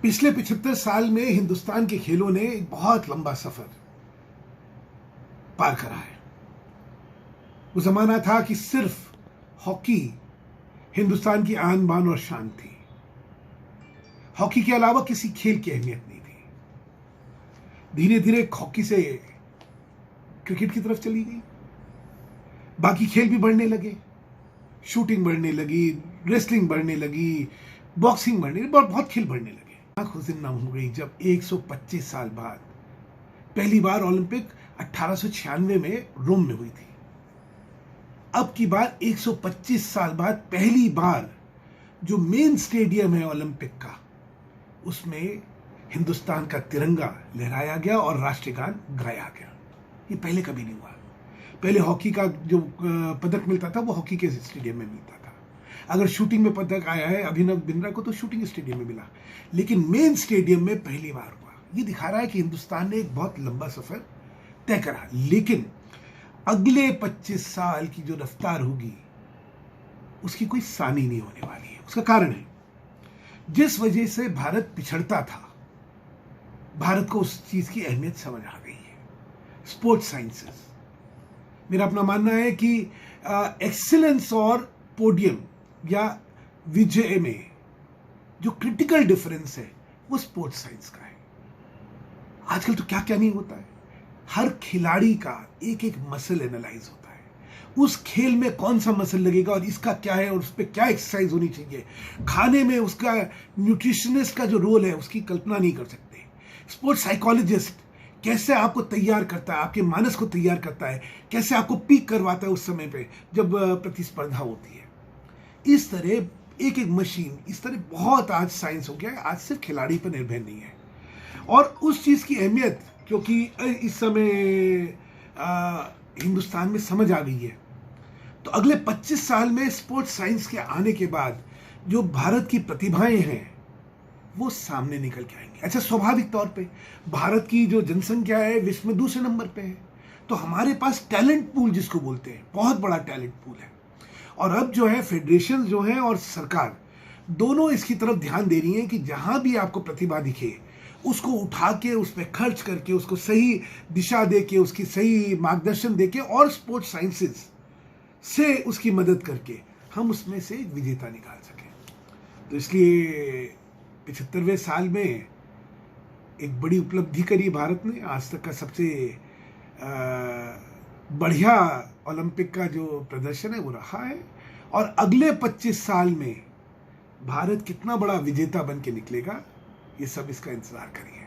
पिछले 75 साल में हिंदुस्तान के खेलों ने एक बहुत लंबा सफर पार करा है। वो जमाना था कि सिर्फ हॉकी हिंदुस्तान की आन बान और शान थी। हॉकी के अलावा किसी खेल की अहमियत नहीं थी। धीरे धीरे हॉकी से क्रिकेट की तरफ चली गई, बाकी खेल भी बढ़ने लगे, शूटिंग बढ़ने लगी, रेसलिंग बढ़ने लगी, बॉक्सिंग बढ़ने लगी, बहुत खेल बढ़ने लगे। खुशिन्ना हो गई जब 125 साल बाद पहली बार ओलंपिक 1896 में रोम में हुई थी। अब की बार 125 साल बाद पहली बार जो मेन स्टेडियम है ओलंपिक का, उसमें हिंदुस्तान का तिरंगा लहराया गया और राष्ट्रीय गान गाया गया। ये पहले कभी नहीं हुआ। पहले हॉकी का जो पदक मिलता था वो हॉकी के स्टेडियम में मिलता था। अगर शूटिंग में पदक आया है अभिनव बिंद्रा को तो शूटिंग स्टेडियम में मिला, लेकिन मेन स्टेडियम में पहली बार हुआ। ये दिखा रहा है कि हिंदुस्तान ने एक बहुत लंबा सफर तय करा, लेकिन अगले 25 साल की जो रफ्तार होगी उसकी कोई सानी नहीं होने वाली है। उसका कारण है जिस वजह से भारत पिछड़ता था, भारत को उस चीज की अहमियत समझ आ गई है। स्पोर्ट्स साइंसेस, मेरा अपना मानना है कि एक्सीलेंस और पोडियम या विजय में जो क्रिटिकल डिफरेंस है वो स्पोर्ट्स साइंस का है। आजकल तो क्या क्या नहीं होता है, हर खिलाड़ी का एक एक मसल एनालाइज होता है। उस खेल में कौन सा मसल लगेगा और इसका क्या है और उस पर क्या एक्सरसाइज होनी चाहिए। खाने में उसका न्यूट्रिशनिस्ट का जो रोल है उसकी कल्पना नहीं कर सकते। स्पोर्ट्स साइकोलॉजिस्ट कैसे आपको तैयार करता है, आपके मानस को तैयार करता है, कैसे आपको पीक करवाता है उस समय पे जब प्रतिस्पर्धा होती है। इस तरह एक एक मशीन, इस तरह बहुत आज साइंस हो गया है। आज सिर्फ खिलाड़ी पर निर्भर नहीं है। और उस चीज की अहमियत क्योंकि इस समय हिंदुस्तान में समझ आ गई है, तो अगले 25 साल में स्पोर्ट्स साइंस के आने के बाद जो भारत की प्रतिभाएं हैं वो सामने निकल के आएंगे। अच्छा, स्वाभाविक तौर पे भारत की जो जनसंख्या है विश्व में दूसरे नंबर पे है, तो हमारे पास टैलेंट पूल जिसको बोलते हैं, बहुत बड़ा टैलेंट पूल है। और अब जो है फेडरेशन जो है और सरकार दोनों इसकी तरफ ध्यान दे रही हैं कि जहां भी आपको प्रतिभा दिखे उसको उठा के उस पर खर्च करके उसको सही दिशा दे के उसकी सही मार्गदर्शन दे के और स्पोर्ट्स साइंसेस से उसकी मदद करके हम उसमें से एक विजेता निकाल सकें। तो इसलिए 75वें साल में एक बड़ी उपलब्धि करी भारत ने। आज तक का सबसे बढ़िया ओलंपिक का जो प्रदर्शन है वो रहा है। और अगले 25 साल में भारत कितना बड़ा विजेता बन के निकलेगा, ये सब इसका इंतजार करिए।